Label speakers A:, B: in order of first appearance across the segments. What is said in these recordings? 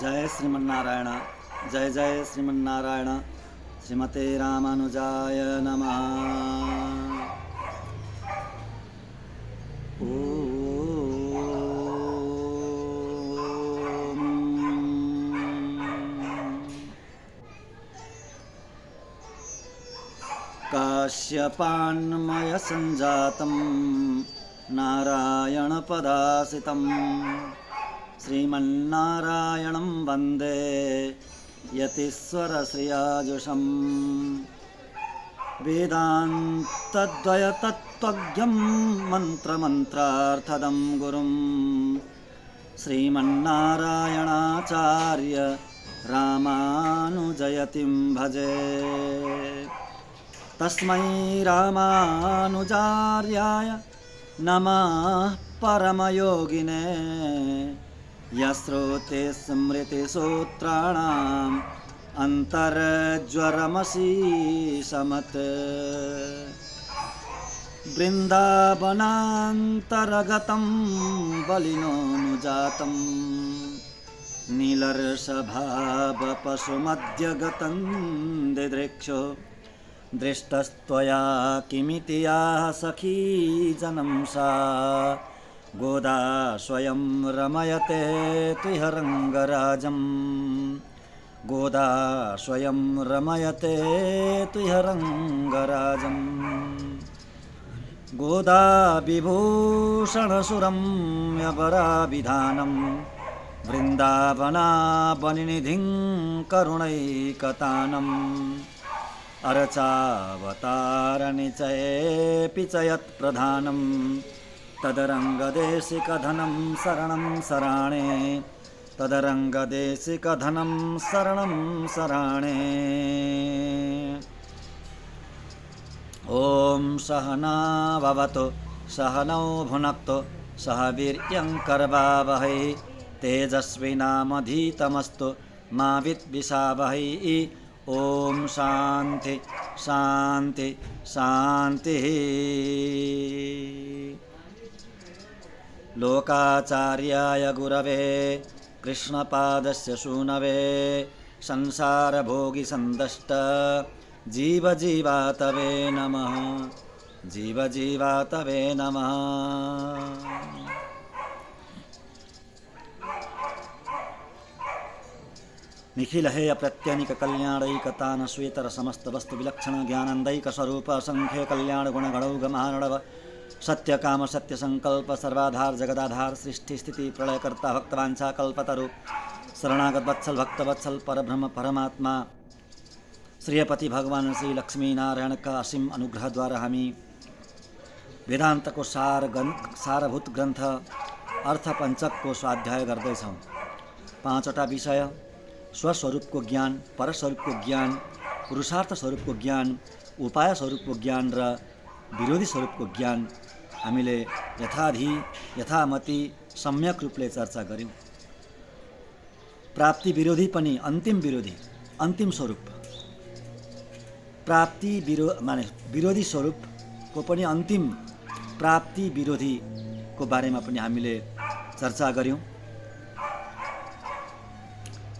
A: जय श्रीमन्नारायण। जय जय श्रीमन्नारायण। श्रीमते रामानुजाय नमः। काश्यपान्मय संजातं नारायणपदासितं श्रीमन्नारायणं वन्दे यतीश्वरश्रियाजुषं वेदान्तद्वयतत्त्वज्ञं मन्त्रमन्त्रार्थदं गुरुं श्रीमन्नारायणाचार्य रामानुजयतिं भजे। तस्मै रामानुजार्याय नमः परमयोगिने यश्रुते स्मृतिसूत्राणाम् अन्तर्ज्वरमशीशमत् वृन्दावनान्तरगतं बलिनोऽनुजातं नीलर्षभावपशुमध्यगतं दिदृक्षो दृष्टस्त्वया किमिति याः सखी जनं सा गोदा स्वयं रमयते तुह्यरङ्गराजं गोदा स्वयं रमयते तुह्यरङ्गराजं गोदा विभूषणसुरम्यपराभिधानं वृन्दावनावनिनिधिं करुणैकतानम् अर्चावतारनिचयेऽपि च यत्प्रधानं तदरङ्गदेशिकधनं शरणं शराणे तदरङ्गदेशिकधनं शरणं शराणे। ॐ सहना भवतु सहनौ भुनक्तु सह वीर्यङ्करवावहै तेजस्विनामधीतमस्तु मा विद्विषावहै। ओम शांति शांति शांति। लोकाचार्याय गुरवे कृष्णपादस्य सूनवे संसारभोगिसन्दष्ट जीवजीवातवे नमः जीवजीवातवे नमः। निखिल हे अप्रत्यनिक कल्याणैकतान श्वेतर समस्त वस्तु विलक्षण ज्ञानंदैक स्वरूप असंख्य कल्याण गुण गणौघ महानव सत्य काम सत्य संकल्प सर्वाधार जगदाधार सृष्टि स्थिति प्रलयकर्ता भक्तवांछा कल्पतरु शरणागत वत्सल भक्तवत्सल परब्रह्म परमात्मा श्रीयपति भगवान श्री लक्ष्मी नारायण का असीम अनुग्रह द्वारा हामी वेदांत को सारभूत ग्रन्थ अर्थ पंचक को स्वाध्याय गर्दैछौं। पाँचवटा विषय स्वस्वरूप को ज्ञान, परस्वरूप को ज्ञान, पुरुषार्थ स्वरूप को ज्ञान, उपाय स्वरूप को ज्ञान र विरोधी स्वरूप को ज्ञान हामीले यथाधि यथामति सम्यक रूपले चर्चा गर्यौं। प्राप्ति विरोधी पनि अन्तिम विरोधी अन्तिम स्वरूप प्राप्ति माने विरोधी स्वरूप को पनि अन्तिम प्राप्ति विरोधी को बारेमा पनि हामीले चर्चा गर्यौं।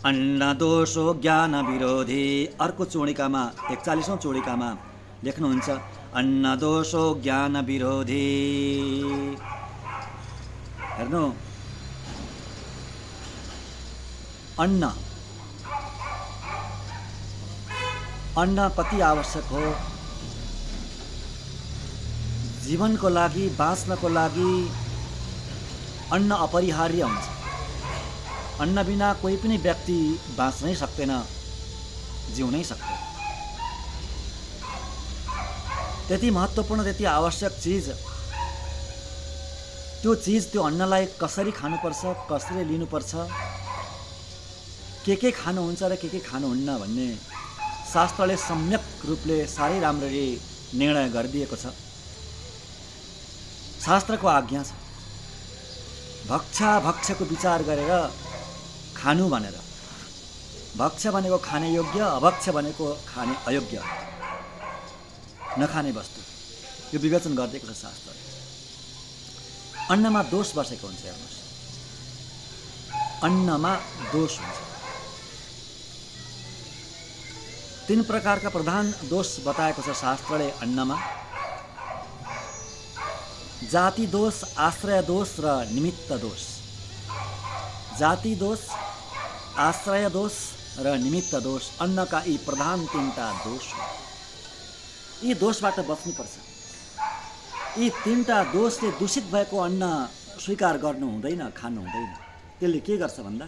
A: अन्न दोषो ज्ञान विरोधी अर्को चोडिकामा 41औं चोडिकामा लेख्नुहुन्छ अन्न दोषो ज्ञान विरोधी। हेर्नु अन्न अन्न कति आवश्यक हो जीवनको लागि बाँच्नको लागि अन्न अपरिहार्य हुन्छ। अन्न बिना कोही पनि व्यक्ति बाँच्नै सक्दैन जिउनै सक्दैन। त्यति महत्त्वपूर्ण त्यति आवश्यक चिज त्यो अन्नलाई कसरी खानुपर्छ कसरी लिनुपर्छ के खानुहुन्छ र के खानुहुन्न भन्ने शास्त्रले सम्यक रूपले साह्रै राम्ररी निर्णय गरिदिएको छ। शास्त्रको आज्ञा छ भक्षको विचार गरेर खानु भनेर। भक्ष भनेको खाने योग्य, अभक्ष भनेको खाने अयोग्य नखाने वस्तु यो विवेचन गरिदिएको छ शास्त्रले। अन्नमा दोष बसेको हुन्छ। हेर्नुहोस् अन्नमा दोष हुन्छ। तीन प्रकारका प्रधान दोष बताएको छ शास्त्रले अन्नमा। जाति दोष, आश्रय दोष र निमित्त दोष। जाति दोष, आश्रय दोष र निमित्त दोष अन्नका यी प्रधान तीनटा दोष हो। यी दोषबाट बच्नुपर्छ। यी तीनटा दोषले दूषित भएको अन्न स्वीकार गर्नु हुँदैन, खानु हुँदैन। त्यसले के गर्छ भन्दा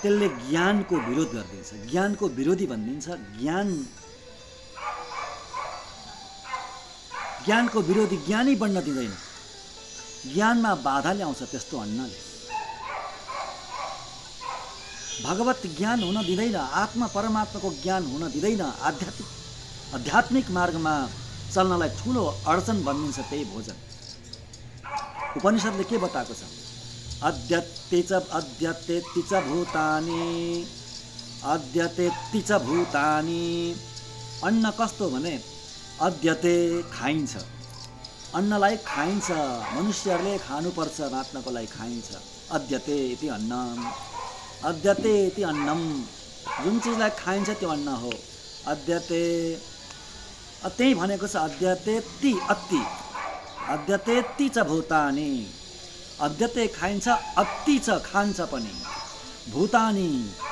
A: त्यसले ज्ञानको विरोध गरिदिन्छ, ज्ञानको विरोधी भनिदिन्छ। ज्ञानको विरोधी ज्ञानै बन्न दिँदैन, ज्ञानमा बाधा ल्याउँछ त्यस्तो अन्नले। भगवत ज्ञान हुन दिँदैन, आत्मा परमात्माको ज्ञान हुन दिँदैन। आध्यात्मिक मार्गमा चल्नलाई ठुलो अडचन बनिन्छ त्यही भोजन। उपनिषदले के बताएको छ? अद्यतेति च भूतानि, अद्यतेति च भूतानि। अन्न कस्तो भने अद्यते खाइन्छ, अन्नलाई खाइन्छ, मनुष्यहरूले खानुपर्छ, बाँच्नको लागि खाइन्छ। अद्यते इति अन्नम, अद्यते इति अन्नम। जुन चिजलाई खाइन्छ त्यो अन्न हो। अद्यते त्यही भनेको छ अद्यतेति अति, अद्यतेति च भूतानि। अद्यते खाइन्छ, अति छ खान्छ पनि। भूतानि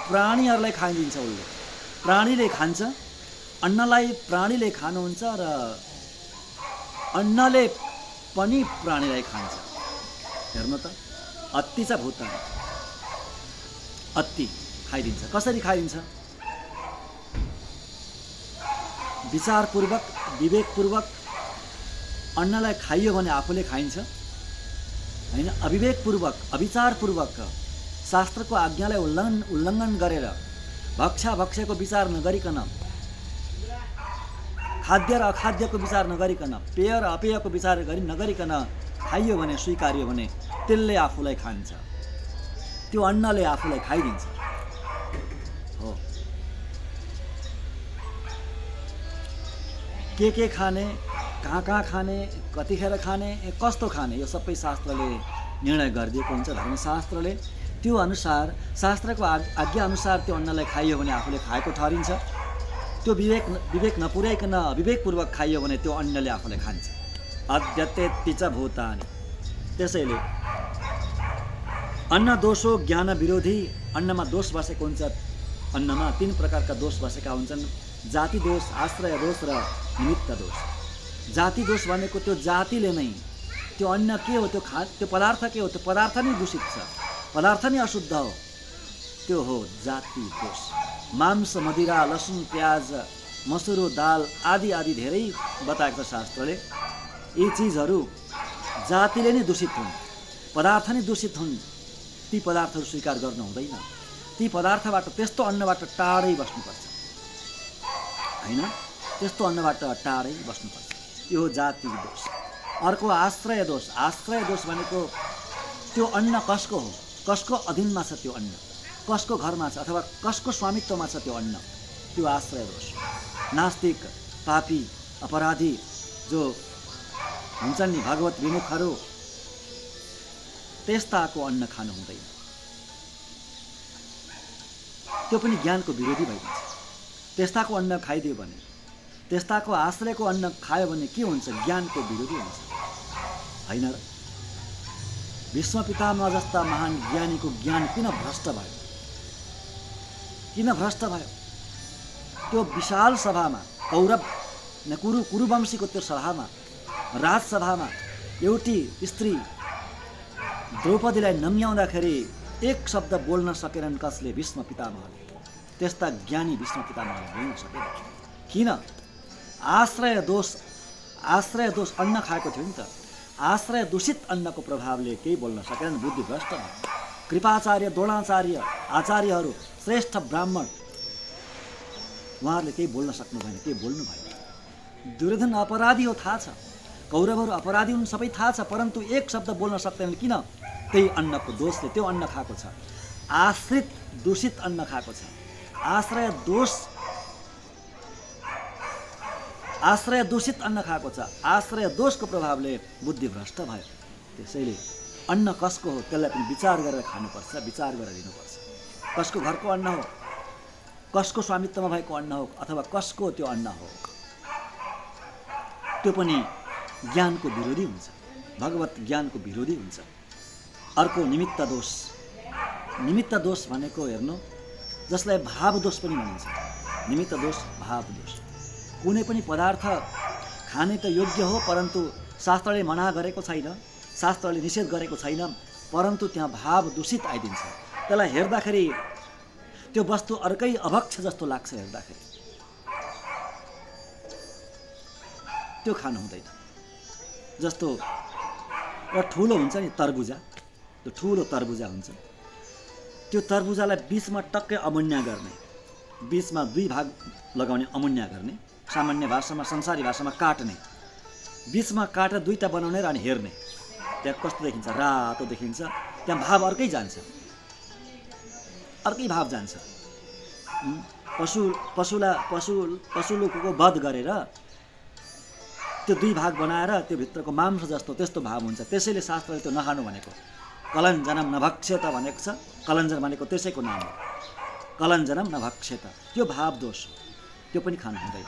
A: प्राणीहरूलाई खाइदिन्छ उसले, प्राणीले खान्छ। अन्नलाई प्राणीले खानुहुन्छ र अन्नले पनि प्राणीलाई खान्छ। हेर्नु त, अति छ भूतानि, अति खाइदिन्छ। कसरी खाइदिन्छ? विचारपूर्वक, विवेकपूर्वक अन्नलाई खाइयो भने आफूले खाइन्छ होइन। अविवेकपूर्वक, अविचारपूर्वक शास्त्रको आज्ञालाई उल्लङ्घन गरेर भक्षाभक्षको विचार नगरिकन, खाद्य र अखाद्यको विचार नगरिकन, पेय र अपेयको विचार नगरिकन खाइयो भने, स्वीकार्यो भने त्यसले आफूलाई खान्छ, त्यो अन्नले आफूलाई खाइदिन्छ। हो, के खाने, कहाँ खाने, कतिखेर खाने, कस्तो खाने, यो सबै शास्त्रले निर्णय गरिदिएको हुन्छ। धर्मशास्त्रले त्यो अनुसार, शास्त्रको आज्ञा अनुसार त्यो अन्नलाई खाइयो भने आफूले खाएको ठहरिन्छ। त्यो विवेक नपुर्याइकन विवेकपूर्वक खाइयो भने त्यो अन्नले आफूलाई खान्छ। अद्यतेति च भूतानि। त्यसैले अन्न दोषो ज्ञान विरोधी। अन्नमा दोष बसेको हुन्छ। अन्नमा तीन प्रकारका दोष बसेका हुन्छन्: जाति दोष, आश्रय दोष र निमित्त दोष। जाति दोष भनेको त्यो जातिले नै, त्यो अन्न के हो, त्यो पदार्थ के हो, त्यो पदार्थ नै दूषित छ, पदार्थ नै अशुद्ध हो, त्यो हो जाति दोष। मांस, मदिरा, लसुन, प्याज, मसुरो, दाल आदि आदि धेरै बताएको छ शास्त्रले। यी चिजहरू जातिले नै दूषित हुन्, पदार्थ नै दूषित हुन्। ती पदार्थहरू स्वीकार गर्नु हुँदैन। ती पदार्थबाट, त्यस्तो अन्नबाट टाढै बस्नुपर्छ होइन, त्यस्तो अन्नबाट टाढै बस्नुपर्छ। यो जाति दोष। अर्को आश्रय दोष। आश्रय दोष भनेको त्यो अन्न कसको हो, कसको अधीनमा छ त्यो अन्न, कसको घरमा छ अथवा कसको स्वामित्वमा छ त्यो अन्न, त्यो आश्रय दोष। नास्तिक, पापी, अपराधी जो हुन्छन् नि, भगवत विमुखहरू, त्यस्ताको अन्न खानु हुँदैन। त्यो पनि ज्ञानको विरोधी भइदिन्छ। त्यस्ताको अन्न खाइदियो भने, त्यस्ताको आश्रयको अन्न खायो भने के हुन्छ? ज्ञानको विरोधी हुन्छ होइन र? विश्व पितामह जस्ता महान ज्ञानीको ज्ञान किन भ्रष्ट भयो? किन भ्रष्ट भयो? त्यो विशाल सभामा, कौरव कुरुवंशीको त्यो सभामा, राजसभामा एउटी स्त्री द्रौपदीलाई नम्याउँदाखेरि एक शब्द बोल्न सकेनन् कसले? भीष्म पितामहले। त्यस्ता ज्ञानी भीष्म पितामहले बोल्न सकेन। किन? आश्रय दोष अन्न खाएको थियो नि त। आश्रय दूषित अन्नको प्रभावले केही बोल्न सकेनन्, बुद्धि भ्रष्ट भयो। कृपाचार्य, द्रोणाचार्य, आचार्यहरू, श्रेष्ठ ब्राह्मण, उहाँहरूले केही बोल्न सक्नु भएन, केही बोल्नु भएन। दुर्योधन अपराधी हो थाहा छ, कौरवहरू अपराधी हुन् सबै थाहा छ, परन्तु एक शब्द बोल्न सक्दैनन्। किन? त्यही अन्नको दोषले। त्यो अन्न खाएको छ, आश्रित दूषित अन्न खाएको छ। आश्रय दूषित अन्न खाएको छ। आश्रय दोषको प्रभावले बुद्धि भ्रष्ट भयो। त्यसैले अन्न कसको हो त्यसलाई पनि विचार गरेर खानुपर्छ, विचार गरेर लिनुपर्छ। कसको घरको अन्न हो, कसको स्वामित्वमा भएको अन्न हो अथवा कसको त्यो अन्न हो, त्यो पनि ज्ञानको विरोधी हुन्छ, भगवत ज्ञानको विरोधी हुन्छ। अर्को निमित्त दोष। निमित्त दोष भनेको हेर्नु, जसलाई भाव दोष पनि भनिन्छ। निमित्त दोष, भाव दोष। कुनै पनि पदार्थ खाने त योग्य हो, परन्तु शास्त्रले मना गरेको छैन, शास्त्रले निषेध गरेको छैन, परन्तु त्यहाँ भाव दूषित आइदिन्छ। त्यसलाई हेर्दाखेरि त्यो वस्तु अर्कै अभक्ष जस्तो लाग्छ, हेर्दाखेरि त्यो खानु हुँदैन। जस्तो एउटा ठुलो हुन्छ नि तरबुजा, त्यो ठुलो तरबुजा हुन्छ, त्यो तरबुजालाई बिचमा टक्कै अमुन्या गर्ने, बिचमा 2 भाग लगाउने, अमुन्या गर्ने, सामान्य भाषामा संसारी भाषामा काट्ने, बिचमा काटेर 2टा बनाउने र अनि हेर्ने। त्यहाँ कस्तो देखिन्छ, रातो देखिन्छ, त्यहाँ भाव अर्कै जान्छ, अर्कै भाव जान्छ। पशुको वध गरेर त्यो 2 भाग बनाएर त्यो भित्रको मांस जस्तो त्यस्तो भाव हुन्छ। त्यसैले शास्त्रले त्यो नखानु भनेको। कलञ्जनम नभक्ष्यत भनेको छ, कलञ्जन भनेको त्यसैको नाम हो, कलञ्जनम नभक्ष्यत। त्यो भाव दोष हो, त्यो पनि खानु हुँदैन।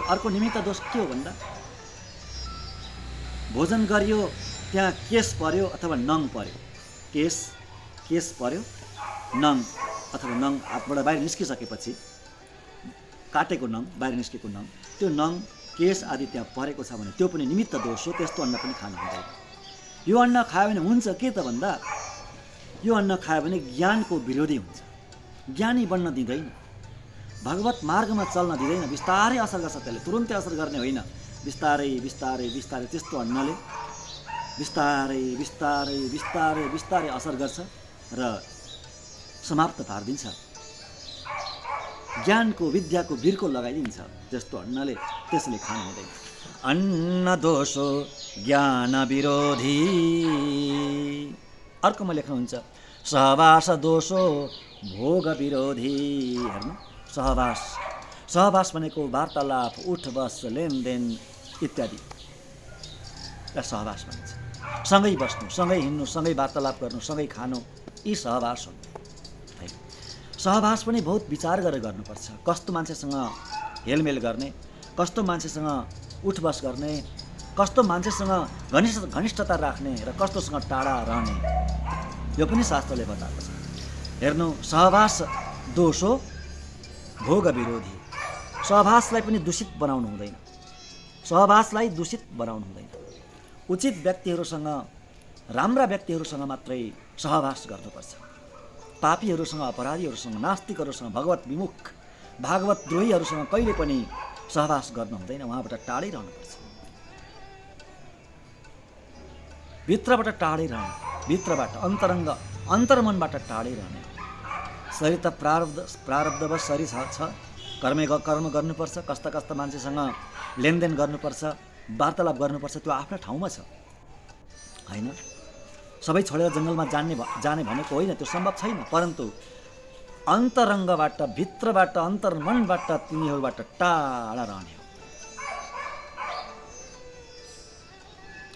A: अर्को निमित्त दोष के हो भन्दा, भोजन गरियो त्यहाँ केस पर्यो अथवा नङ पर्यो, केस पर्यो, नङ अथवा नङ हातबाट बाहिर निस्किसकेपछि, काटेको नङ, बाहिर निस्केको नङ, त्यो नङ केस आदि त्यहाँ परेको छ भने त्यो पनि निमित्त दोष हो। त्यस्तो अन्न पनि खानु हुँदैन। यो अन्न खायो भने हुन्छ के त भन्दा, यो अन्न खायो भने ज्ञानको विरोधी हुन्छ, ज्ञानी बन्न दिँदैन, भगवत मार्गमा चल्न दिँदैन। बिस्तारै असर गर्छ, त्यसले तुरुन्तै असर गर्ने होइन, बिस्तारै बिस्तारै बिस्तारै त्यस्तो अन्नले बिस्तारै बिस्तारै बिस्तारै बिस्तारै असर गर्छ र समाप्त पारिदिन्छ, ज्ञानको विद्याको बिर्को लगाइदिन्छ। त्यस्तो अन्नले, त्यसले खानु हुँदैन। अन्न दोषो ज्ञान विरोधी। अर्कोमा लेख्नुहुन्छ सहवास दोषो भोग विरोधी। हेर्नु, सहवास भनेको वार्तालाप, उठ बस, लेनदेन इत्यादि, सहवास भनिन्छ। सँगै बस्नु, सँगै हिँड्नु, सँगै वार्तालाप गर्नु, सँगै खानु, यी सहवास हो। सहवास पनि बहुत विचार गरेर गर्नुपर्छ। कस्तो मान्छेसँग हेलमेल गर्ने, कस्तो मान्छेसँग उठबस गर्ने, कस्तो मान्छेसँग घनिष्ठता राख्ने र कस्तोसँग टाढा रहने, यो पनि शास्त्रले बताएको छ। हेर्नु, सहवास दोषो भोग विरोधी। सहवासलाई पनि दूषित बनाउनु हुँदैन, सहवासलाई दूषित बनाउनु हुँदैन। उचित व्यक्तिहरूसँग, राम्रा व्यक्तिहरूसँग मात्रै सहवास गर्नुपर्छ। पापीहरूसँग, अपराधीहरूसँग, नास्तिकहरूसँग, भगवत विमुख, भागवत द्रोहीहरूसँग कहिले पनि सहवास गर्न हुँदैन, उहाँबाट टाढै रहनुपर्छ। भित्रबाट टाढै रहने, भित्रबाट अन्तर्मनबाट टाढै रहने। शरीर त प्रारब्धवश शरीर छ, कर्म गर्नुपर्छ, कस्ता मान्छेसँग लेनदेन गर्नुपर्छ, वार्तालाप गर्नुपर्छ, त्यो आफ्नो ठाउँमा छ होइन। सबै छोडेर जङ्गलमा जाने भनेको होइन, त्यो सम्भव छैन। परन्तु अन्तरङ्गबाट, भित्रबाट, अन्तर्मनबाट तिनीहरूबाट टाढा रहने हो।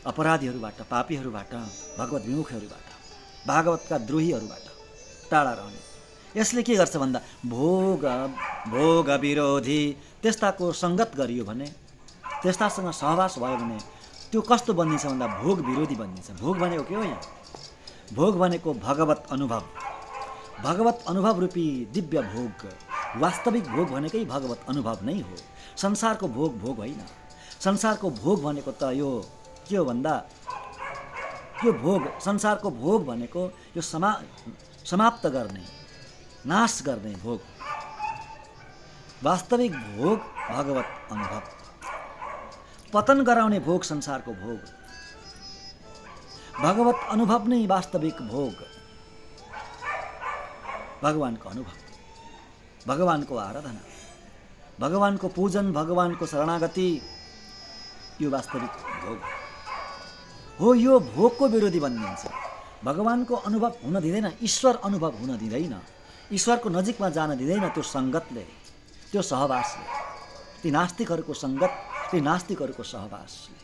A: अपराधीहरूबाट, पापीहरूबाट, भगवत विमुखहरूबाट, भागवतका द्रोहीहरूबाट टाढा रहने। यसले के गर्छ भन्दा भोग विरोधी। त्यस्ताको सङ्गत गरियो भने, त्यस्तासँग सहवास भयो भने त्यो कस्तो बनिन्छ भन्दा भोग विरोधी बनिन्छ। भोग भनेको के हो यहाँ? भोग भनेको भगवत अनुभव, भगवत अनुभव रूपी दिव्य भोग। वास्तविक भोग भनेकै भगवत अनुभव नै हो। संसारको भोग होइन। संसारको भोग भनेको त यो के हो भन्दा, यो भोग, संसारको भोग भनेको यो समाप्त गर्ने, नाश गर्ने भोग। वास्तविक भोग भगवत अनुभव। पतन गराउने भोग संसारको भोग, भगवत अनुभव नै वास्तविक भोग। भगवानको अनुभव, भगवानको आराधना, भगवानको पूजन, भगवानको शरणागति, यो वास्तविक भोग हो। यो भोगको विरोधी बनिन्छ। भगवानको अनुभव हुन दिँदैन, ईश्वर अनुभव हुन दिँदैन, ईश्वरको नजिकमा जान दिँदैन त्यो सङ्गतले, त्यो सहवासले, ती नास्तिकहरूको सङ्गत, ती नास्तिकहरूको सहवासले।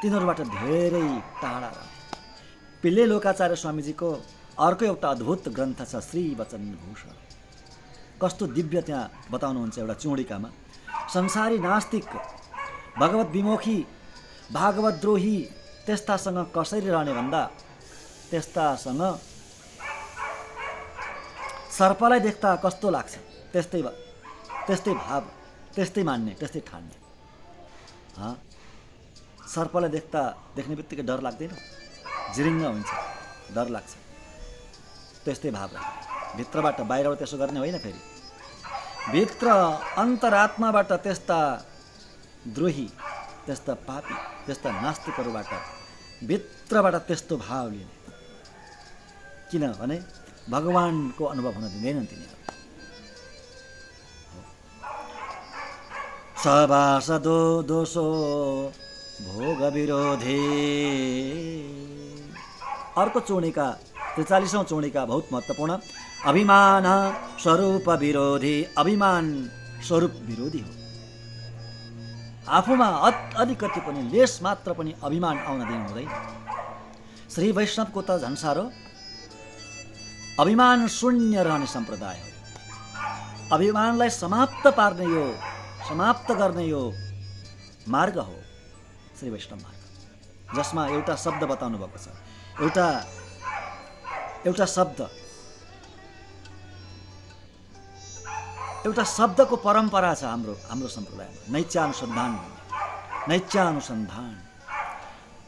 A: तिनीहरूबाट धेरै टाढा रह। पिल्ले लोकाचार्य स्वामीजीको अर्को एउटा अद्भुत ग्रन्थ छ श्री वचन भूषण। कस्तो दिव्य त्यहाँ बताउनुहुन्छ एउटा चौडिकामा। संसारी नास्तिक, भगवत विमुखी, भागवत द्रोही त्यस्तासँग कसरी रहने भन्दा त्यस्तासँग सर्पलाई देख्दा कस्तो लाग्छ त्यस्तै भाव, त्यस्तै मान्ने, त्यस्तै ठान्ने। सर्पलाई देख्ने बित्तिकै डर लाग्दैन, जिरिङ्ग हुन्छ, डर लाग्छ, त्यस्तै भाव राख्ने। भित्रबाट बाहिरबाट त्यसो गर्ने होइन, फेरि भित्र अन्तरात्माबाट त्यस्ता द्रोही, त्यस्ता पापी, त्यस्ता नास्तिकहरूबाट भित्रबाट त्यस्तो भाव लिने। किनभने भगवानको अनुभव हुन दिँदैनन् तिनीहरू। सभासदो दोषो भोग विरोधी। अर्को चौडिका 43औं चौडिका बहुत महत्त्वपूर्ण। अभिमान स्वरूप विरोधी। अभिमान स्वरूप विरोधी हो। आफूमा अलिकति पनि लेस मात्र पनि अभिमान आउन दिनु हुँदैन। श्री वैष्णवको त झन् साह्रो अभिमान शून्य रहने सम्प्रदाय हो। अभिमानलाई समाप्त पार्ने यो, समाप्त गर्ने यो मार्ग हो श्री वैष्णव मार्ग, जसमा एउटा शब्द बताउनु भएको छ। एउटा शब्दको परम्परा छ हाम्रो सम्प्रदायमा, नैत्यानुसन्धान। नैत्यानुसन्धान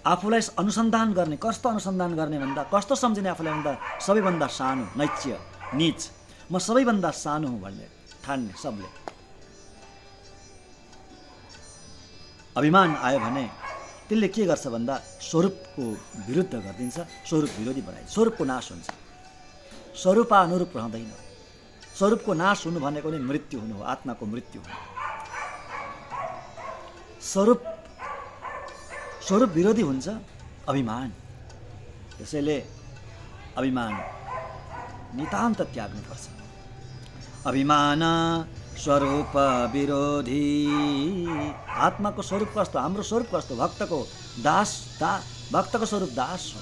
A: आफूलाई अनुसन्धान गर्ने। कस्तो अनुसन्धान गर्ने भन्दा, कस्तो सम्झिने आफूलाई भन्दा सबैभन्दा सानो, नैत्य, नीच, म सबैभन्दा सानो हुँ भन्ने ठान्ने। सबले अभिमान आयो भने त्यसले के गर्छ भन्दा स्वरूपको विरुद्ध गरिदिन्छ, स्वरूप विरोधी बनाइन्छ, स्वरूपको नाश हुन्छ। स्वरूपानुरूप रहँदैन। स्वरूपको नाश हुनु भनेको नै मृत्यु हुनु हो, आत्माको मृत्यु हो। स्वरूप विरोधी हुन्छ अभिमान। त्यसैले अभिमान नितान्त त्याग्नुपर्छ। अभिमान स्वरूप विरोधी। आत्माको स्वरूप कस्तो, हाम्रो स्वरूप कस्तो? भक्तको भक्तको स्वरूप दास हो।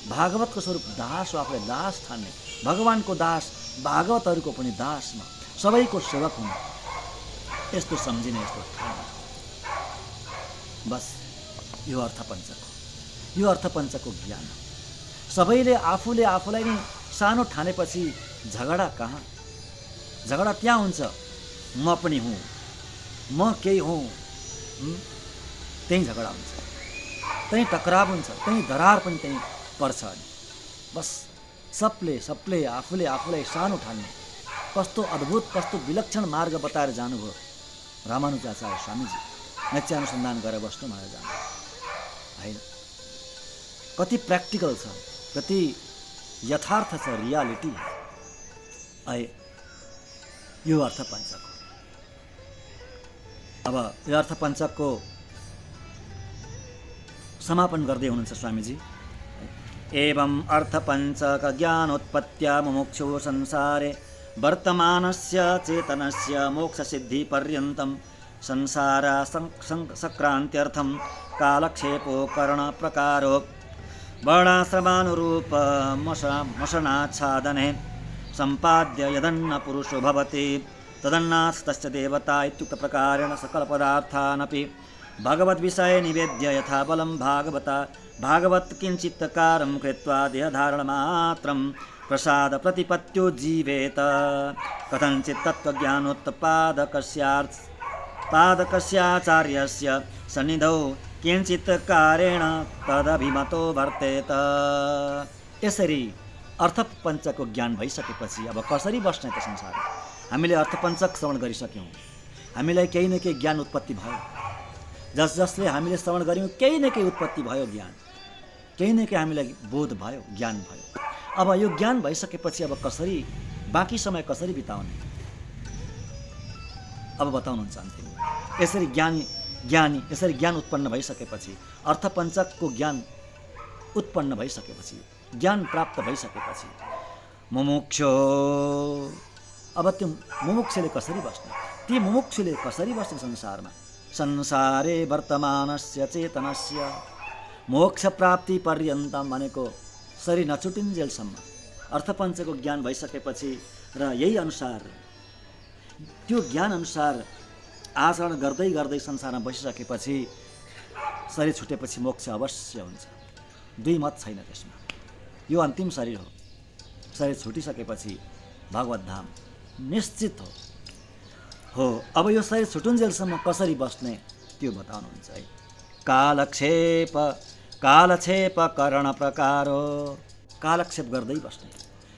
A: भागवतको स्वरूप दास हो। आफूलाई दास ठान्ने, भगवानको दास, भागवतहरूको पनि दास न, सबैको सेवक हुनु, यस्तो सम्झिने, यस्तो ठान्ने। बस यो अर्थपञ्चको ज्ञान हो। सबैले आफूलाई नै सानो ठानेपछि झगडा कहाँ? झगडा त्यहाँ हुन्छ म पनि हुँ, म केही हुँ, त्यहीँ झगडा हुन्छ, त्यहीँ टकराव हुन्छ, त्यहीँ दरार पनि त्यहीँ पर्छ। बस सबले आफूलाई सानो ठान्ने। कस्तो अद्भुत, कस्तो विलक्षण मार्ग बताएर जानुभयो रामानुजाचार्य स्वामीजी। नैत्यानुसन्धान गरेर बस्नु भनेर जानु होइन। कति प्र्याक्टिकल छ, कति यथार्थ छ, रियालिटी। यो अर्थपञ्चक। अब यो अर्थपञ्चकको समापन गर्दै हुनुहुन्छ स्वामीजी। एवं अर्थपञ्चक ज्ञानोत्पत्त्या मुमुक्षु संसारे वर्तमानस्य चेतनस्य मोक्षसिद्धि पर्यन्तं संसार संक्रान्त्यर्थं कालक्षेपो करणप्रकारो वर्णाश्रमानुरूप मशनाच्छादने सम्पाद्य यदन्न पुरुषो भवति तदन्नास्तस्य देवता इत्युक्तप्रकारेण सकलपदार्थानपि भगवद्विषये निवेद्य यथा बलं भागवत किञ्चित्कारं कृत्वा देहधारणमात्रं प्रसादप्रतिपत्यो जीवेत। कथञ्चित् तत्त्वज्ञानोत्पादकस्याचार्यस्य सन्निधौ किञ्चित् कारेण तदभिमतो वर्तेत। यसरी अर्थपञ्चको ज्ञान भइसकेपछि अब कसरी बस्ने त संसारमा? हामीले अर्थपञ्चक श्रवण गरिसक्यौँ, हामीलाई केही न केही ज्ञान उत्पत्ति भयो। जसले हामीले श्रवण गऱ्यौँ केही न केही उत्पत्ति भयो, ज्ञान केही न केही हामीलाई बोध भयो, ज्ञान भयो। अब यो ज्ञान भइसकेपछि अब कसरी बाँकी समय कसरी बिताउने अब बताउनुहुन्छ अन्तिममा। यसरी यसरी ज्ञान उत्पन्न भइसकेपछि, अर्थपञ्चकको ज्ञान उत्पन्न भइसकेपछि, ज्ञान प्राप्त भइसकेपछि मुमुक्षो, अब त्यो मुमुक्षले कसरी बस्ने? ती मुमुक्षुले कसरी बस्ने संसारमा? संसारे वर्तमानस्य चेतनस्य मोक्ष प्राप्ति पर्यन्तं भनेको शरीर नछुटिन्जेलसम्म, अर्थपञ्चको ज्ञान भइसकेपछि र यही अनुसार त्यो ज्ञान अनुसार आचरण गर्दै गर्दै संसारमा बसिसकेपछि शरीर छुटेपछि मोक्ष अवश्य हुन्छ। दुई मत छैन त्यसमा। यो अन्तिम शरीर हो। शरीर छुटिसकेपछि भगवत धाम निश्चित हो। अब यो शरीर छुटुन्जेलसम्म कसरी बस्ने त्यो बताउनुहुन्छ है। कालक्षेप करण प्रकारो, कालक्षेप गर्दै बस्ने।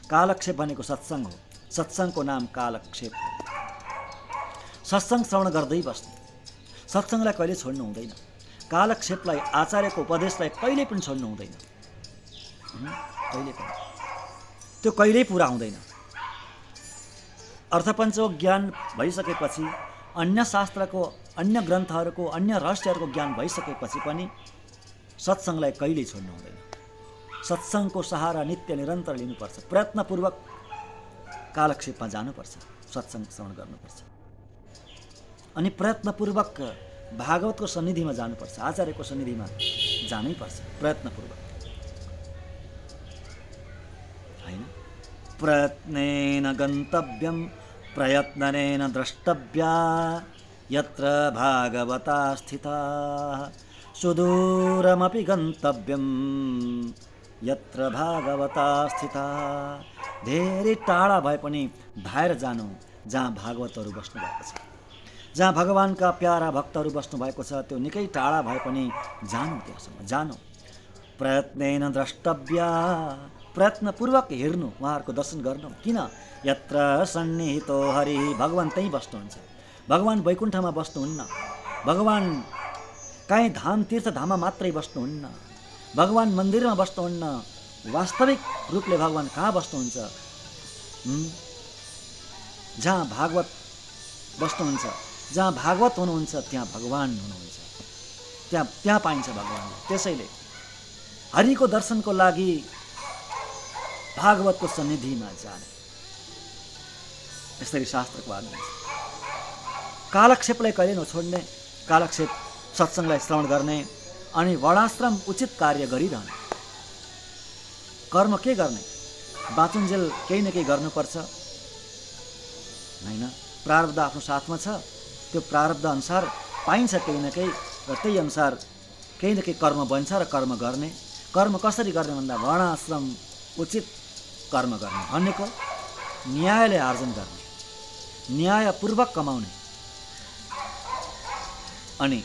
A: कालक्षेप भनेको सत्सङ्ग हो। सत्सङ्गको नाम कालक्षेप हो। सत्सङ्ग श्रवण गर्दै बस्ने। सत्सङ्गलाई कहिले छोड्नु हुँदैन। कालक्षेपलाई, आचार्यको उपदेशलाई कहिले पनि छोड्नु हुँदैन। कहिले पनि त्यो कहिल्यै पुरा हुँदैन। अर्थपञ्चको ज्ञान भइसकेपछि, अन्य शास्त्रको, अन्य ग्रन्थहरूको, अन्य रहस्यहरूको ज्ञान भइसकेपछि पनि सत्सङ्गलाई कहिल्यै छोड्नु हुँदैन। सत्सङ्गको सहारा नित्य निरन्तर लिनुपर्छ। प्रयत्नपूर्वक कालक्षेपमा जानुपर्छ, सत्सङ्ग श्रवण गर्नुपर्छ। अनि प्रयत्नपूर्वक भागवतको सन्निधिमा जानुपर्छ, आचार्यको सन्निधिमा जानैपर्छ प्रयत्नपूर्वक, होइन? प्रयत्नेन गन्तव्यं प्रयत्नेन द्रष्टव्या यत्र भागवता स्थिताः सुदूरमपि गन्तव्यं यत्र भागवता स्थिताः। धेरै टाढा भए पनि धाएर जानु जहाँ भागवतहरू बस्नु भएको छ, जहाँ भगवानका प्यारा भक्तहरू बस्नु भएको छ, त्यो निकै टाढा भए पनि जानु, त्यहाँसम्म जानु। प्रयत्नेन द्रष्टव्या, प्रयत्नपूर्वक हेर्नु, उहाँहरूको दर्शन गर्नु। किन? यत्र सन्निहितो हरि, भगवान त्यहीँ बस्नुहुन्छ। भगवान वैकुण्ठमा बस्नुहुन्न। भगवान काहीँ धाम तीर्थधाममा मात्रै बस्नुहुन्न। भगवान मन्दिरमा बस्नुहुन्न। वास्तविक रूपले भगवान कहाँ बस्नुहुन्छ? जहाँ भागवत बस्नुहुन्छ, जहाँ भागवत हुनुहुन्छ त्यहाँ भगवान हुनुहुन्छ। त्यहाँ पाइन्छ भगवानलाई। त्यसैले हरिको दर्शनको लागि भागवतको सन्निधिमा जाने, यसरी शास्त्रको आज्ञा छ। कालक्षेपलाई कहिले नछोड्ने। कालक्षेप सत्सङ्गलाई श्रवण गर्ने अनि वर्णाश्रम उचित कार्य गरिरहने। कर्म के गर्ने? बाँचुन्जेल केही न केही गर्नुपर्छ, होइन? प्रारब्ध आफ्नो साथमा छ। त्यो प्रारब्ध अनुसार पाइन्छ केही न केही, र त्यही अनुसार केही न केही कर्म बन्छ र कर्म गर्ने। कर्म कसरी गर्ने भन्दा वर्णाश्रम उचित कर्म गर्ने भनेको न्यायले आर्जन गर्ने, न्यायपूर्वक कमाउने। अनि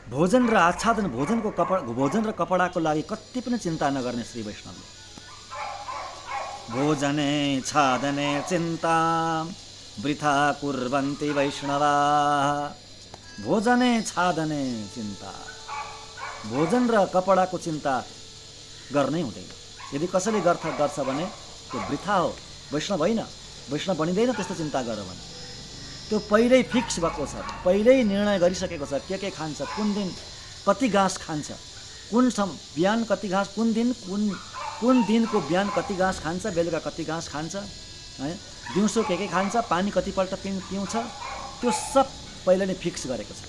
A: भोजन र आच्छादन, भोजन र कपडाको लागि कति पनि चिन्ता नगर्ने श्री वैष्णवले। भोजने छादने चिन्ता वृथा कुर्वन्ति वैष्णवाः। भोजने छादने चिन्ता, भोजन र कपडाको चिन्ता गर्नै हुँदैन। यदि कसैले गर्छ भने त्यो वृथा हो, वैष्णव होइन। वैष्णव बनिँदैन त्यस्तो चिन्ता गर भने। त्यो पहिल्यै फिक्स भएको छ, पहिल्यै निर्णय गरिसकेको छ के खान्छ, कुन दिन कति घाँस खान्छ, बिहान कति घाँस, कुन दिनको बिहान कति घाँस खान्छ, बेलुका कति घाँस खान्छ, है, दिउँसो के खान्छ, पानी कतिपल्ट पिउँछ, त्यो सब पहिले नै फिक्स गरेको छ,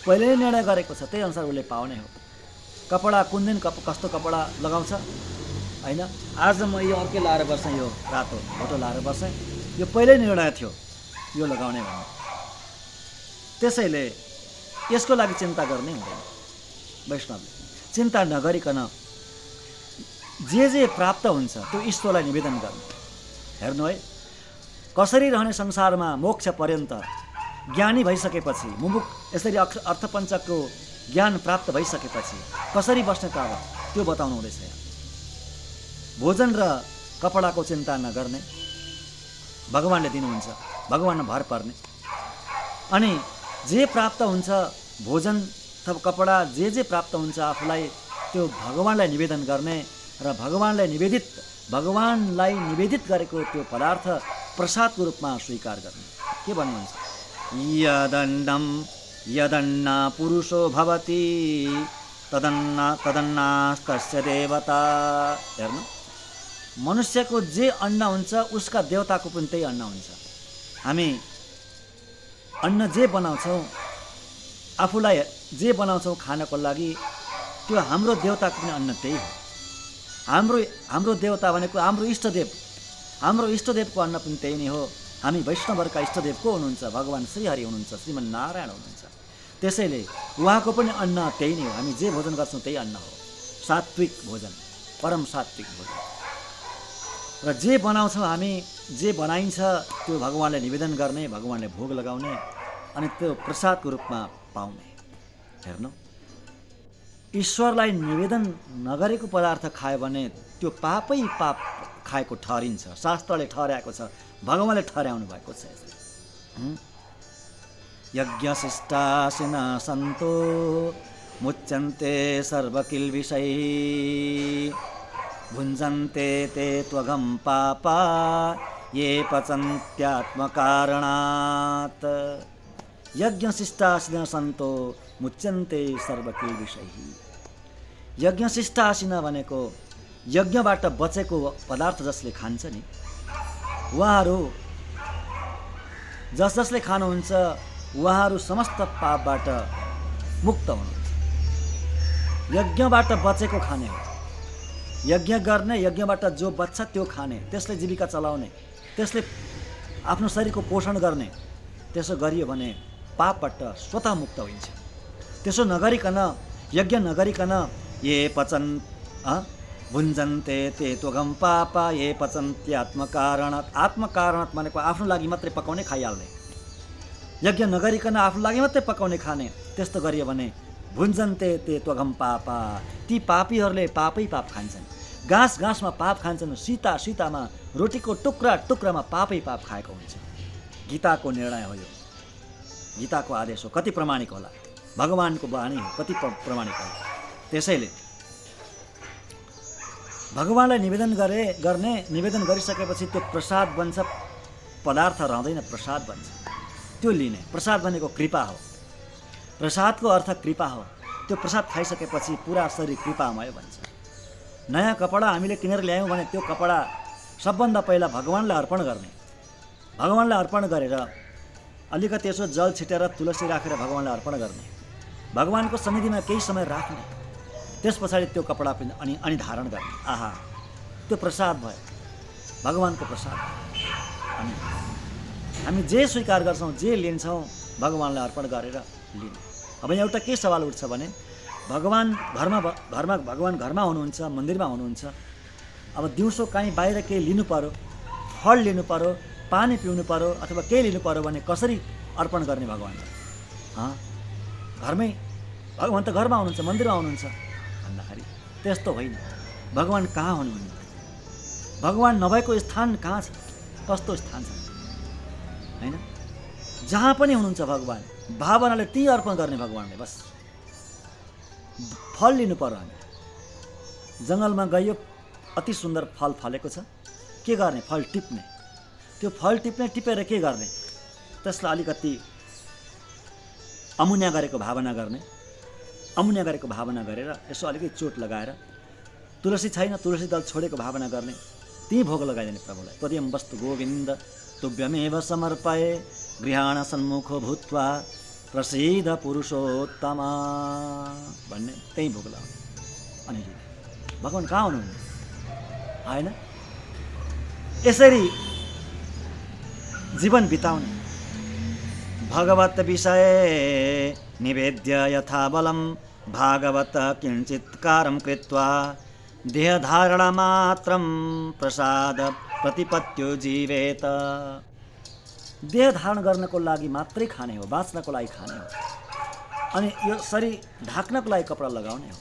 A: पहिले नै निर्णय गरेको छ। त्यही अनुसार उसले पाउने हो। कपडा कुन दिन कस्तो कपडा लगाउँछ, होइन? आज म यो अर्कै लाएर बस्छेँ, यो रातो भोटो लाएर बस्छेँ, यो पहिल्यै निर्णय थियो यो लगाउने भन्ने। त्यसैले यसको लागि चिन्ता गर्ने हुँदैन। वैष्णवले चिन्ता नगरिकन जे प्राप्त हुन्छ त्यो ईश्वरलाई निवेदन गर्नु। हेर्नु है, कसरी रहने संसारमा मोक्ष पर्यन्त ज्ञानी भइसकेपछि, यसरी अर्थपञ्चको ज्ञान प्राप्त भइसकेपछि कसरी बस्ने त अब त्यो बताउनु हुँदैछ यहाँ। भोजन र कपडाको चिन्ता नगर्ने, भगवानले दिनुहुन्छ, भगवानमा भर पर्ने। अनि जे प्राप्त हुन्छ, भोजन अथवा कपडा जे प्राप्त हुन्छ आफूलाई, त्यो भगवानलाई निवेदन गर्ने र भगवानलाई निवेदित गरेको त्यो पदार्थ प्रसादको रूपमा स्वीकार गर्ने। के भन्नुहुन्छ? यदन्ना पुरुषो भवति तदन्नास्तस्य देवता। हेर्नु, मनुष्यको जे अन्न हुन्छ उसका देवताको पनि त्यही अन्न हुन्छ। हामी अन्न जे बनाउँछौँ आफूलाई जे बनाउँछौँ खानको लागि त्यो हाम्रो देवताको पनि अन्न त्यही हो। हाम्रो देवता भनेको हाम्रो इष्टदेव, हाम्रो इष्टदेवको अन्न पनि त्यही नै हो। हामी वैष्णवहरूका इष्टदेव को हुनुहुन्छ? भगवान् श्रीहरि हुनुहुन्छ, श्रीमन्नारायण हुनुहुन्छ। त्यसैले उहाँको पनि अन्न त्यही नै हो। हामी जे भोजन गर्छौँ त्यही अन्न हो, सात्विक भोजन, परम सात्विक भोजन। र जे बनाउँछौँ हामी, जे बनाइन्छ त्यो भगवान्लाई निवेदन गर्ने, भगवान्लाई भोग लगाउने अनि त्यो प्रसादको रूपमा पाउने। हेर्नु, ईश्वरलाई निवेदन नगरेको पदार्थ खायो भने त्यो पापै पाप खाएको ठहरिन्छ। शास्त्रले ठहर्याएको छ, भगवान्ले ठहर्याउनु भएको छ। यज्ञशिष्टासिन सन्तो मुच्यन्ते सर्वकिल्बिषै भुञ्जन्ते ते त्वगं पापा ये पचन्त्यात्मकारणात्। यज्ञशिष्टासिन सन्तो मुच्यन्ते सर्वकिल्बिषै। यज्ञशिष्टासिन भनेको यज्ञबाट बचेको पदार्थ जसले खान्छ नि, उहाँहरू जसले खानुहुन्छ उहाँहरू समस्त पापबाट मुक्त हुनुहुन्छ। यज्ञबाट बचेको खाने हो, यज्ञ गर्ने, यज्ञबाट जो बच्छ त्यो खाने, त्यसले जीविका चलाउने, त्यसले आफ्नो शरीरको पोषण गर्ने। त्यसो गरियो भने पापबाट स्वतः मुक्त हुन्छ। त्यसो नगरिकन, यज्ञ नगरिकन ये पचन भुञ्जन्ते ते त्वगं पापा ये पचन्ते आत्मकारणात्। आत्मकारणात् भनेको आफ्नो लागि मात्रै पकाउने, खाइहाल्ने। यज्ञ नगरिकन आफ्नो लागि मात्रै पकाउने, खाने, त्यस्तो गरियो भने भुञ्जन्ते ते त्वगं पापा। ती पापीहरूले पापै पाप खान्छन्। घाँसमा पाप खान्छन्, सीतामा रोटीको टुक्रामा पापै पाप खाएको हुन्छ। गीताको निर्णय हो यो, गीताको आदेश हो। कति प्रमाणिक होला? भगवानको वाणी हो, कति प्रमाणिक होला। त्यसैले भगवानलाई निवेदन गरिसकेपछि त्यो प्रसाद बन्छ, पदार्थ रहँदैन, प्रसाद बन्छ। त्यो लिने, प्रसाद भनेको कृपा हो। प्रसादको अर्थ कृपा हो। त्यो प्रसाद खाइसकेपछि पुरा शरीर कृपामय बन्छ। नयाँ कपडा हामीले किनेर ल्यायौँ भने त्यो कपडा सबभन्दा पहिला भगवानलाई अर्पण गर्ने, भगवानलाई अर्पण गरेर अलिकति यसो जल छिटेर तुलसी राखेर भगवानलाई अर्पण गर्ने, भगवानको सन्निधिमा केही समय राख्ने, त्यस पछाडि त्यो कपडा अनि धारण गर्ने। आहा, त्यो प्रसाद भयो, भगवानको प्रसाद। अनि हामी जे स्वीकार गर्छौँ, जे लिन्छौँ, भगवानलाई अर्पण गरेर लिने। अब एउटा के सवाल उठ्छ भने भगवान घरमा हुनुहुन्छ, मन्दिरमा हुनुहुन्छ। अब दिउँसो कहीँ बाहिर केही लिनु पर्यो, फल लिनु पर्यो, पानी पिउनु पर्यो अथवा केही लिनु पर्यो भने कसरी अर्पण गर्ने भगवानलाई? घरमै, भगवान त घरमा हुनुहुन्छ, मन्दिरमा हुनुहुन्छ भन्दाखेरि त्यस्तो होइन। भगवान कहाँ हुनुहुन्न? भगवान नभएको स्थान कहाँ छ? कस्तो स्थान छ? होइन, जहाँ पनि हुनुहुन्छ भगवान। भावनाले ती अर्पण गर्ने भगवानले। बस फल लिनु पर्यो, हामी जङ्गलमा गयो, अति सुन्दर फल फलेको छ, के गर्ने? फल टिप्ने। त्यो फल टिपेर के गर्ने? त्यसलाई अलिकति अमुन्या गरेको भावना गर्ने, अमुन्या गरेको भावना गरेर यसो अलिकति चोट लगाएर, तुलसी छैन, तुलसी दल छोडेको भावना गर्ने, ती भोग लगाइदिने प्रभुलाई। त्वदीयं वस्तु गोविन्द तुभ्यमेव समर्पये गृहाण सन्मुखो भूत्वा प्रसीद पुरुषोत्तमा भन्ने, त्यही भोग लगाउने। अनि भगवान कहाँ हुनुहुन्छ? होइन, यसरी जीवन बिताउने। भगवत विषय निवेद्य यथा बलम भागवत किञ्चित्कारं कृत्वा देहधारणमात्रं प्रसाद प्रतिपत्यो जीवेत। देह धारण गर्नको लागि मात्रै खाने हो, बाँच्नको लागि खाने हो। अनि यो शरीर ढाक्नको लागि कपडा लगाउने हो।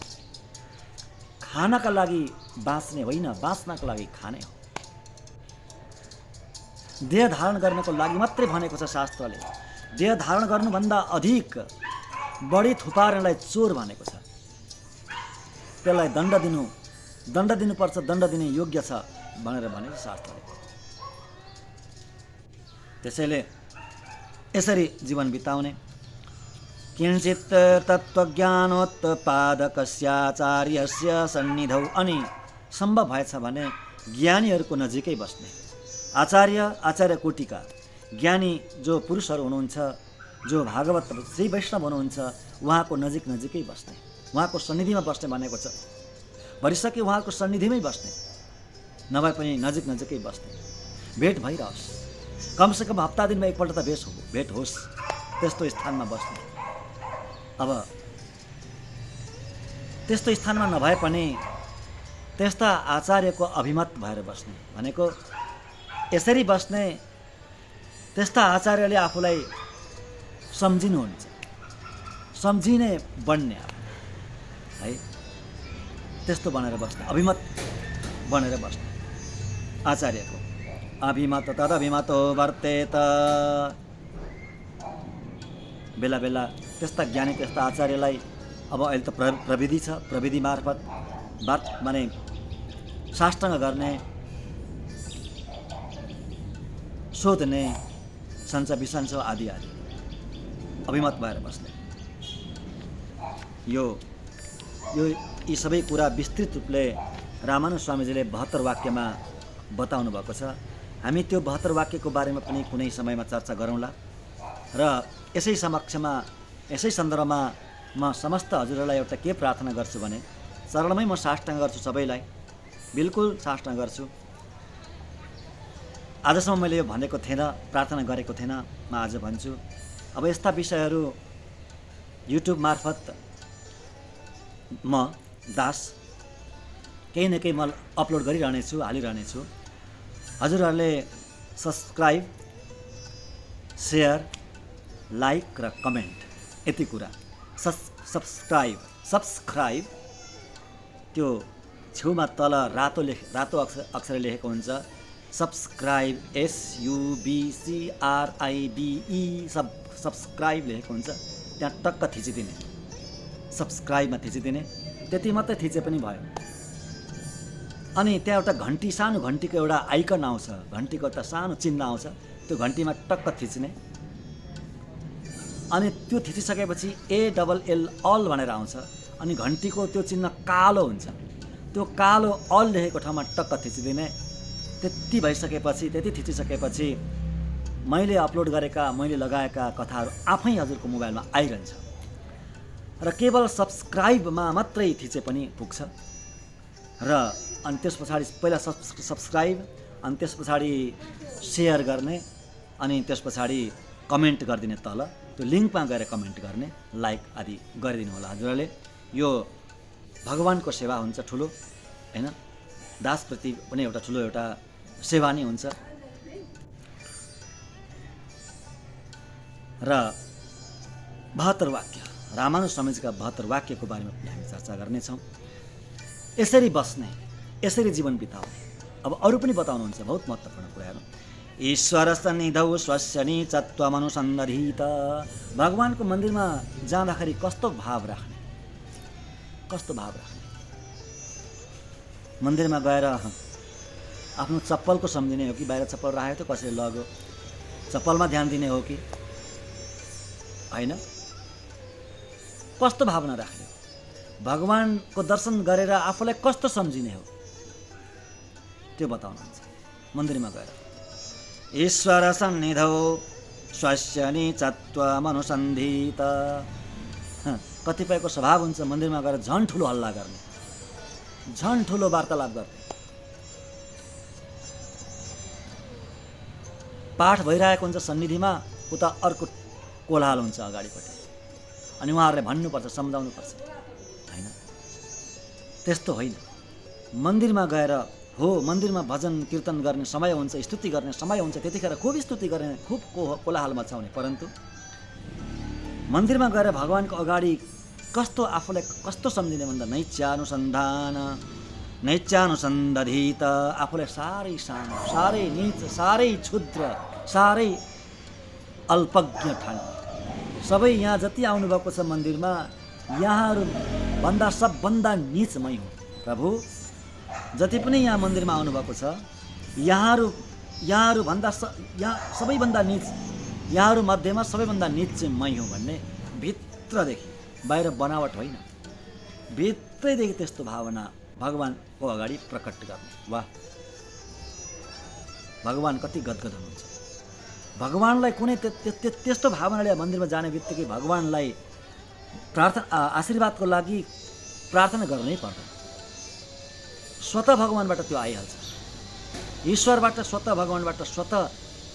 A: खानका लागि बाँच्ने होइन, बाँच्नको लागि खाने हो। देह धारण गर्नको लागि मात्रै भनेको छ शास्त्रले। देह धारण गर्नुभन्दा अधिक बढी थुपार्नलाई चोर भनेको छ। त्यसलाई दण्ड दिनुपर्छ, दण्ड दिने योग्य छ भनेर भनेको शास्त्रले। त्यसैले यसरी जीवन बिताउने। किञ्चित् तत्त्वज्ञानोत्पादकस्याचार्यस्य सन्निधौ। अनि सम्भव भएछ भने ज्ञानीहरूको नजिकै बस्ने। आचार्य कोटिका ज्ञानी जो पुरुषहरू हुनुहुन्छ, जो भागवत श्री वैष्णव हुनुहुन्छ उहाँको नजिकै बस्ने, उहाँको सन्निधिमा बस्ने भनेको छ। भरिसके उहाँको सन्निधिमै बस्ने, नभए पनि नजिकै बस्ने, भेट भइरहोस्, कमसेकम हप्ता दिनमा एकपल्ट त भेट होस्, त्यस्तो स्थानमा बस्ने। अब त्यस्तो स्थानमा नभए पनि त्यस्ता आचार्यको अभिमत भएर बस्ने भनेको यसरी बस्ने, त्यस्ता आचार्यले आफूलाई सम्झिनुहुन्छ, सम्झिने बन्ने है, त्यस्तो बनेर बस्ने, अभिमत बनेर बस्ने आचार्यको। अभिमत तदभिमतो वर्तेत। बेला बेला त्यस्ता ज्ञानी त्यस्ता आचार्यलाई अब अहिले त प्रविधि छ, प्रविधि मार्फत माने साष्टाङ्ग गर्ने, सोध्ने, सञ्च विसञ्च आदि अभिमत भएर बस्ने। यो यी सबै कुरा विस्तृत रूपले रामानुज स्वामीजीले 72 वाक्यमा बताउनु भएको छ। हामी त्यो 72 वाक्यको बारेमा पनि कुनै समयमा चर्चा गरौँला। र यसै सन्दर्भमा म समस्त हजुरहरूलाई एउटा के प्रार्थना गर्छु भने, चरणमै म साष्टाङ्ग गर्छु सबैलाई, बिल्कुल साष्टाङ्ग गर्छु। आजसम्म मैले यो भनेको थिएन, प्रार्थना गरेको थिएन, म आज भन्छु। अब यस्ता विषयहरू युट्युब मार्फत म दास केही न केही म अपलोड गरिरहनेछु, हालिरहनेछु। हजुरहरूले सब्सक्राइब, सेयर, लाइक र कमेन्ट, यति कुरा। सब्सक्राइब त्यो छेउमा तल रातो अक्षरले लेखेको हुन्छ, सब्सक्राइब, SUBCRIBE, सब्सक्राइब लेखेको हुन्छ, त्यहाँ टक्क थिचिदिने, सब्सक्राइबमा थिचिदिने, त्यति मात्रै थिचे पनि भयो। अनि त्यहाँ एउटा घन्टी, सानो घन्टीको एउटा आइकन आउँछ, घन्टीको एउटा सानो चिन्ह आउँछ, त्यो घन्टीमा टक्क थिच्ने। अनि त्यो थिचिसकेपछि ALL अल भनेर आउँछ, अनि घन्टीको त्यो चिन्ह कालो हुन्छ, त्यो कालो अल लेखेको ठाउँमा टक्क थिचिदिने। त्यति थिचिसकेपछि मैले अपलोड गरेका, मैले लगाएका कथाहरू आफै हजुरको मोबाइलमा आइरहन्छ। र केवल सब्सक्राइबमा मात्रै थिचे पनि पुग्छ। र अनि त्यस पछाडि पहिला सब्सक्राइब, अनि त्यस पछाडि सेयर गर्ने, अनि त्यस पछाडि कमेन्ट गरिदिने, तल त्यो लिङ्कमा गएर कमेन्ट गर्ने, लाइक आदि गरिदिनु होला। हजुरहरूले यो भगवानको सेवा हुन्छ ठुलो, हैन? दासप्रति पनि एउटा ठुलो एउटा सेवा नै हुन्छ। र 72 वाक्य, रामानुज स्वामीजीका 72 वाक्यको बारेमा पनि हामी चर्चा गर्नेछौँ। यसरी बस्ने, यसरी जीवन बिताउने। अब अरू पनि बताउनुहुन्छ बहुत महत्त्वपूर्ण कुराहरू। ईश्वर सन्निधौ स्वस्य नीचत्वमनुसन्धीत। भगवानको मन्दिरमा जाँदाखेरि कस्तो भाव राख्ने, कस्तो भाव राख्ने। मन्दिरमा गएर आफ्नो चप्पलको सम्झिने हो कि बाहिर चप्पल राखेको थियो कसैले लग्यो, चप्पलमा ध्यान दिने हो कि होइन, कस्तो भावना राख्ने, भगवानको दर्शन गरेर आफूलाई कस्तो सम्झिने हो, त्यो बताउनुहुन्छ मन्दिरमा गएर। ईश्वर सन्निधौ स्वस्य नीचत्वमनुसन्धीत। कतिपयको स्वभाव हुन्छ मन्दिरमा गएर झन् ठुलो हल्ला गर्ने, झन् ठुलो वार्तालाप गर्ने। पाठ भइरहेको हुन्छ सन्निधिमा, उता अर्को कोलाहल हुन्छ अगाडिपट्टि, अनि उहाँहरूले भन्नुपर्छ, सम्झाउनुपर्छ, होइन? त्यस्तो होइन। मन्दिरमा गएर हो, मन्दिरमा भजन कीर्तन गर्ने समय हुन्छ, स्तुति गर्ने समय हुन्छ, त्यतिखेर खुब स्तुति गर्ने, खुब कोलाहल मचाउने। परन्तु मन्दिरमा गएर भगवानको अगाडि कस्तो आफूलाई कस्तो सम्झिने भन्दा नैच्यानुसन्धीत, आफूलाई साह्रै सानो, साह्रै नीच, साह्रै क्षुद्र, साह्रै अल्पज्ञ ठान्ने। सबै यहाँ जति आउनुभएको छ मन्दिरमा, यहाँहरूभन्दा सबभन्दा नीच मै हुँ प्रभु। जति पनि यहाँ मन्दिरमा आउनुभएको छ, यहाँहरूभन्दा यहाँ सबैभन्दा नीच, यहाँहरू मध्येमा सबैभन्दा नीच चाहिँ मै हुँ भन्ने भित्रदेखि, बाहिर बनावट होइन, भित्रैदेखि त्यस्तो भावना भगवानको अगाडि प्रकट गर्ने। वाह, भगवान कति गदगद हुनुहुन्छ। भगवानलाई कुनै त्यस्तो भावनाले मन्दिरमा जाने बित्तिकै भगवानलाई आशीर्वादको लागि प्रार्थना गर्नै पर्दैन। स्वतः भगवानबाट त्यो आइहाल्छ। ईश्वरबाट स्वतः भगवानबाट स्वतः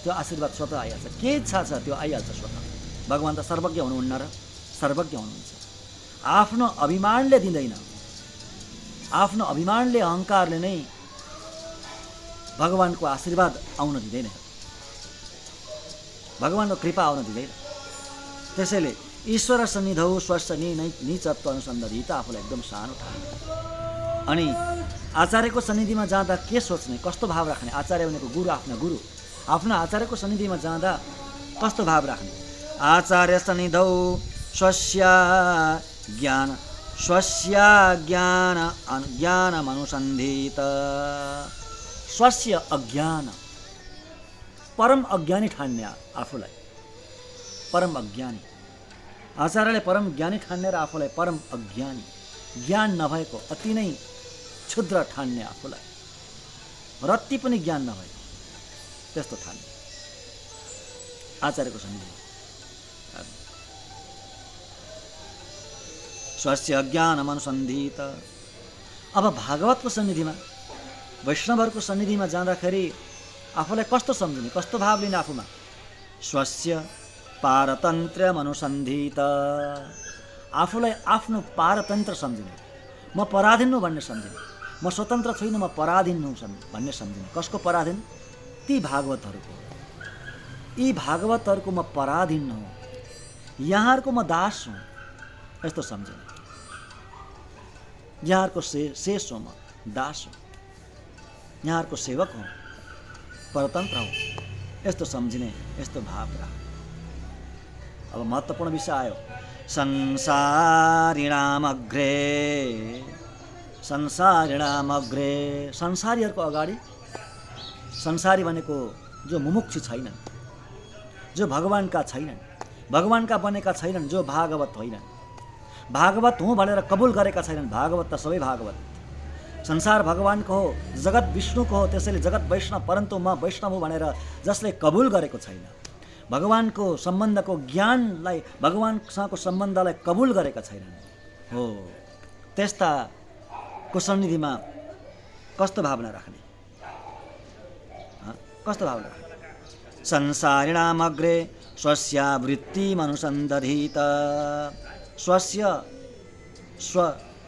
A: त्यो आशीर्वाद स्वतः आइहाल्छ। के इच्छा छ त्यो आइहाल्छ स्वतः। भगवान त सर्वज्ञ हुनुहुन्न र सर्वज्ञ हुनुहुन्छ। आफ्नो अभिमानले दिँदैन, आफ्नो अभिमानले अहङ्कारले नै भगवानको आशीर्वाद आउन दिँदैन, भगवानको कृपा आउन दिँदैन। त्यसैले ईश्वर सन्निधौ स्वस्य नीचत्व अनुसन्धान आफूलाई एकदम सानो ठान्ने। अनि आचार्यको सन्निधिमा जाँदा के सोच्ने, कस्तो भाव राख्ने? आचार्य भनेको गुरु, आफ्ना गुरु, आफ्नो आचार्यको सन्निधिमा जाँदा कस्तो भाव राख्ने? आचार्य सन्निधौ स्वस्य ज्ञान अनुसन्धित। स्वस्य अज्ञान, परम अज्ञानी ठान्ने आफूलाई, परम अज्ञानी। आचार्यले परम ज्ञानी ठान्ने र आफूलाई परम अज्ञानी, ज्ञान नभएको अति नै क्षुद्र ठान्ने, आफूलाई रत्ती पनि ज्ञान नभएको त्यस्तो ठान्ने आचार्यको सन्निधि। स्वस्य ज्ञानम अनुसन्धित। अब भागवतको सन्निधिमा, वैष्णवहरूको सन्निधिमा जाँदाखेरि आफूलाई कस्तो सम्झिने, कस्तो भाव लिने आफूमा? स्वस्य पारतन्त्रम अनुसन्धित। आफूलाई आफ्नो पारतन्त्र सम्झिने, म पराधीन हुँ भन्ने सम्झिने, म स्वतन्त्र छुइनँ, म पराधीन हुँ भन्ने सम्झिने। कसको पराधीन? ती भागवतहरूको। यी भागवतहरूको म पराधीन हुँ, यहाँहरूको म दास हुँ, यस्तो सम्झिने। यहाँहरूको शेष हुँ, म दास हुँ, यहाँहरूको सेवक हुँ, परतन्त्र हुँ, यस्तो सम्झिने, यस्तो भाव राख। अब महत्त्वपूर्ण विषय आयो। संसारिणाम अग्रे, संसारिणाम अग्रे, संसारीहरूको अगाडि। संसारी भनेको जो मुमुक्षु छैनन्, जो भगवानका छैनन्, भगवानका बनेका छैनन्, जो भागवत होइनन्, भागवत हुँ भनेर कबुल गरेका छैनन्। भागवत त सबै भागवत। संसार भगवानको हो, जगत विष्णुको हो, त्यसैले जगत वैष्णव, परन्तु म वैष्णव हुँ भनेर जसले कबुल गरेको छैन, भगवानको सम्बन्धको ज्ञानलाई, भगवानसँगको सम्बन्धलाई कबुल गरेका छैनन्, हो त्यस्ताको सन्निधिमा कस्तो भावना राख्ने, कस्तो भावना राख्ने? संसारिणाम अग्रे स्वस्यावृत्तिमनुसन्धीत। स्वस्य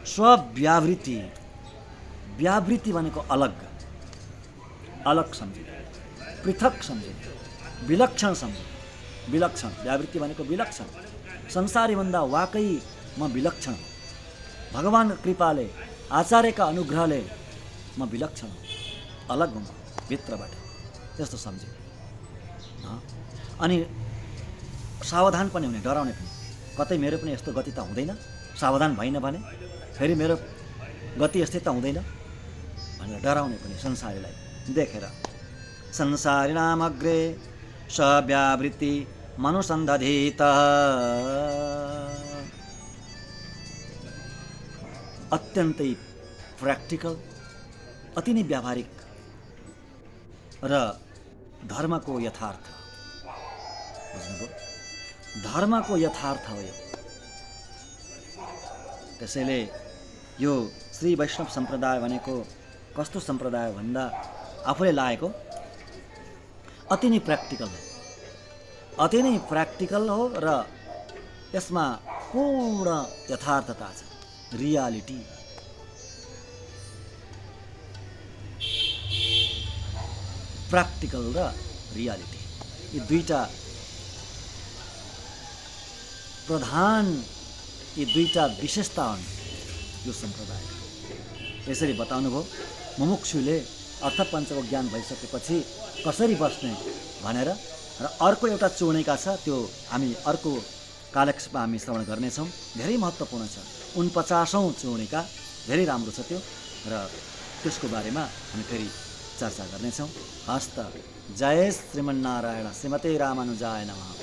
A: स्वव्यावृत्ति, व्यावृत्ति भनेको अलग, अलग सम्झिने, पृथक सम्झिने, विलक्षण सम्झिने। विलक्षण, व्यावृत्ति भनेको विलक्षण। संसारीभन्दा वाकई म विलक्षण हुँ, भगवानको कृपाले, आचार्यका अनुग्रहले म विलक्षण हुँ, अलग हुँ भित्रबाट, त्यस्तो सम्झिने। अनि सावधान पनि हुने, डराउने पनि। कतै मेरो पनि यस्तो गति त हुँदैन, सावधान भएन भने फेरि मेरो गति यस्तै त हुँदैन भनेर डराउने पनि संसारीलाई देखेर। संसारिणाम अग्रे स्वव्यावृत्ति मनुसन्धीत। अत्यन्तै प्र्याक्टिकल, अति नै व्यावहारिक र धर्मको यथार्थ। बुझ्नुभयो? धर्मको यथार्थ हो यो। त्यसैले यो श्री वैष्णव सम्प्रदाय भनेको कस्तो सम्प्रदाय भन्दा आफूले लागेको अति नै प्र्याक्टिकल हो, अति नै प्र्याक्टिकल हो र यसमा पूर्ण यथार्थता छ, रियालिटी। प्र्याक्टिकल र रियालिटी, यी दुईटा प्रधान, यी दुईटा विशेषता हुन् यो सम्प्रदायका। यसरी बताउनुभयो मुमुक्षुले अर्थपञ्चको ज्ञान भइसकेपछि कसरी बस्ने भनेर। र अर्को एउटा चुनेका छ, त्यो हामी अर्को कालक्षेपमा हामी श्रवण गर्नेछौँ। धेरै महत्त्वपूर्ण छ, 49औं चुनेका, धेरै राम्रो छ त्यो, र त्यसको बारेमा हामी फेरि चर्चा गर्नेछौँ। हस्त। जय श्रीमन्नारायण। श्रीमते रामानुजाय नमः।